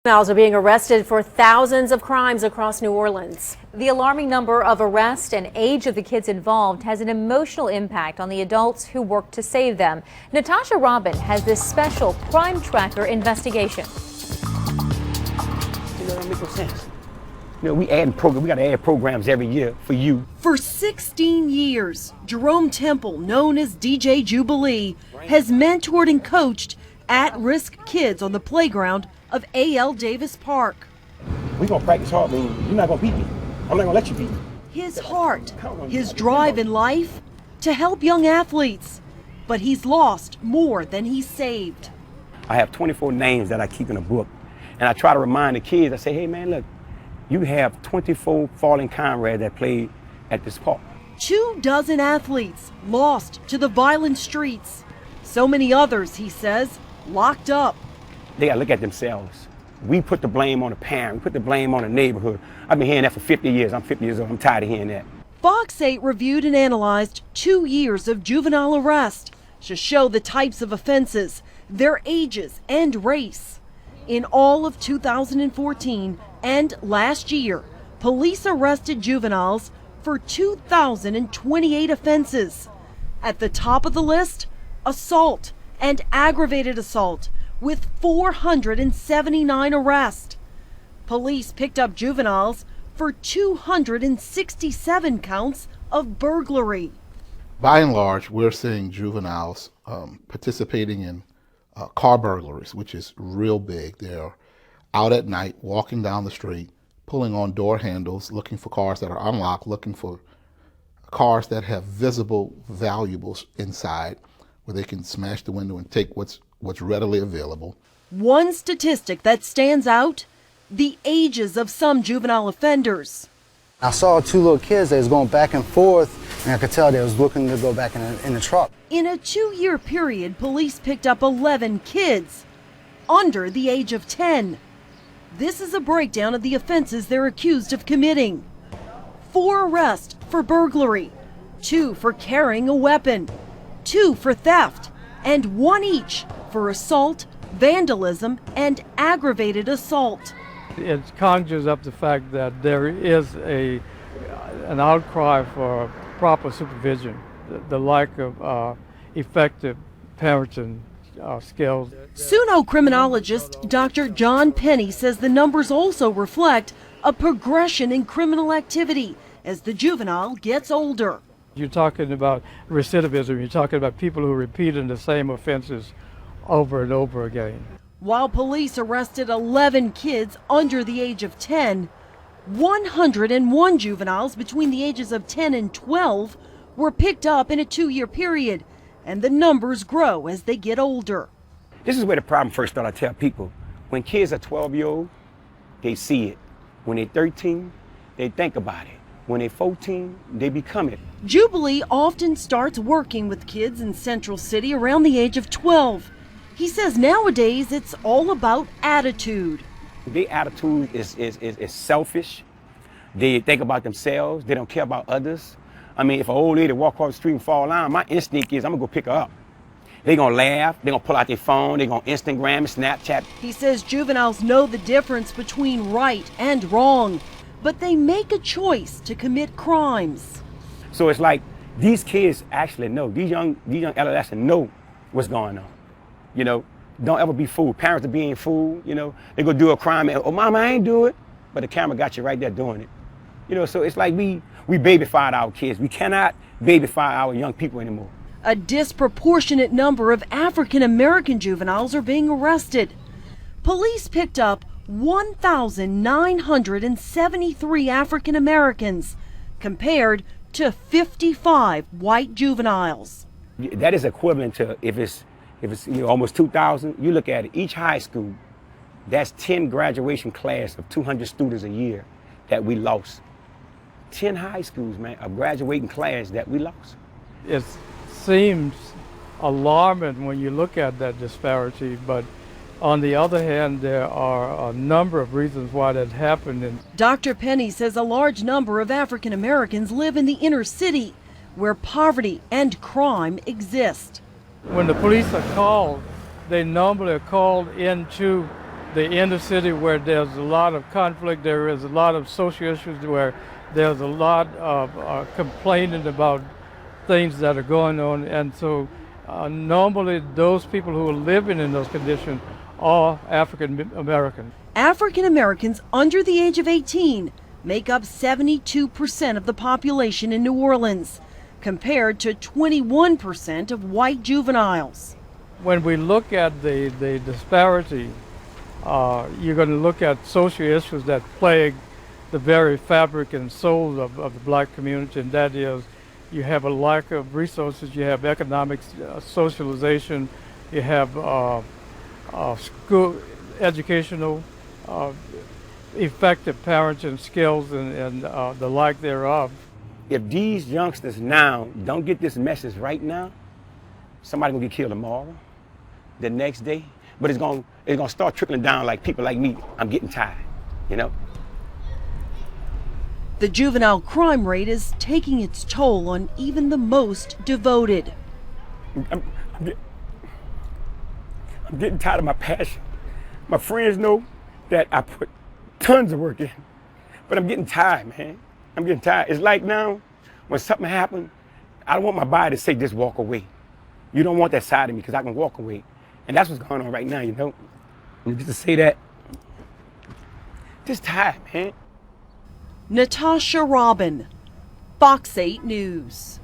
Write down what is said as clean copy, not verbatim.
Juveniles are being arrested for thousands of crimes across New Orleans. The alarming number of arrests and age of the kids involved has an emotional impact on the adults who work to save them. Natasha Robin has this special Crimetracker investigation. That makes no sense. We got to add programs every year for you. For 16 years, Jerome Temple, known as DJ Jubilee, has mentored and coached at-risk kids on the playground of A.L. Davis Park. We're going to practice hard, man. You're not going to beat me. I'm not going to let you beat me. His heart, his drive in life, to help young athletes. But he's lost more than he's saved. I have 24 names that I keep in a book. And I try to remind the kids, I say, hey, man, look, you have 24 fallen comrades that played at this park. 24 athletes lost to the violent streets. So many others, he says, locked up. They got to look at themselves. We put the blame on the parent. We put the blame on the neighborhood. I've been hearing that for 50 years. I'm 50 years old. I'm tired of hearing that. Fox 8 reviewed and analyzed 2 years of juvenile arrest to show the types of offenses, their ages, and race. In all of 2014 and last year, police arrested juveniles for 2,028 offenses. At the top of the list, assault and aggravated assault, with 479 arrests. Police picked up juveniles for 267 counts of burglary. By and large, we're seeing juveniles participating in car burglaries, which is real big. They're out at night, walking down the street, pulling on door handles, looking for cars that are unlocked, looking for cars that have visible valuables inside, where they can smash the window and take what's readily available. One statistic that stands out, the ages of some juvenile offenders. I saw 2 little kids that was going back and forth, and I could tell they was looking to go back in the truck. In a 2-year period, police picked up 11 kids under the age of 10. This is a breakdown of the offenses they're accused of committing. 4 arrests for burglary, 2 for carrying a weapon, 2 for theft, and 1 each for assault, vandalism, and aggravated assault. It conjures up the fact that there is an outcry for proper supervision, the lack of effective parenting skills. Suno criminologist Dr. John Penny says the numbers also reflect a progression in criminal activity as the juvenile gets older. You're talking about recidivism. You're talking about people who repeat the same offenses over and over again. While police arrested 11 kids under the age of 10, 101 juveniles between the ages of 10 and 12 were picked up in a 2-year period, and the numbers grow as they get older. This is where the problem first started. I tell people, when kids are 12-year-old, they see it. When they're 13, they think about it. When they're 14, they become it. Jubilee often starts working with kids in Central City around the age of 12. He says nowadays it's all about attitude. Their attitude is selfish. They think about themselves. They don't care about others. I mean, if an old lady walk across the street and fall down, my instinct is I'm gonna go pick her up. They're gonna laugh, they're gonna pull out their phone, they're gonna Instagram and Snapchat. He says juveniles know the difference between right and wrong, but they make a choice to commit crimes. So it's like these kids actually know, these young adolescents know what's going on. Don't ever be fooled. Parents are being fooled, They go do a crime and, oh, mama, I ain't do it. But the camera got you right there doing it. So it's like we babyfied our kids. We cannot babyfy our young people anymore. A disproportionate number of African American juveniles are being arrested. Police picked up 1,973 African Americans compared to 55 white juveniles. That is equivalent to if it's almost 2,000. You look at it, each high school, that's 10 graduation class of 200 students a year that we lost. 10 high schools, man, a graduating class that we lost. It seems alarming when you look at that disparity, but on the other hand, there are a number of reasons why that happened. Dr. Penny says a large number of African Americans live in the inner city, where poverty and crime exist. When the police are called, they normally are called into the inner city where there's a lot of conflict, there is a lot of social issues where there's a lot of complaining about things that are going on. And so normally those people who are living in those conditions are African American. African Americans under the age of 18 make up 72% of the population in New Orleans, compared to 21% of white juveniles. When we look at the disparity, you're going to look at social issues that plague the very fabric and soul of the black community, and that is you have a lack of resources, you have economic socialization, you have school educational effective parenting skills and the like thereof. If these youngsters now don't get this message right now, somebody gonna get killed tomorrow, the next day, but it's gonna start trickling down like people like me. I'm getting tired, you know? The juvenile crime rate is taking its toll on even the most devoted. I'm getting tired of my passion. My friends know that I put tons of work in, but I'm getting tired, man. I'm getting tired. It's like now, when something happens, I don't want my body to say, just walk away. You don't want that side of me because I can walk away. And that's what's going on right now, you know? And just to say that, just tired, man. Natasha Robin, Fox 8 News.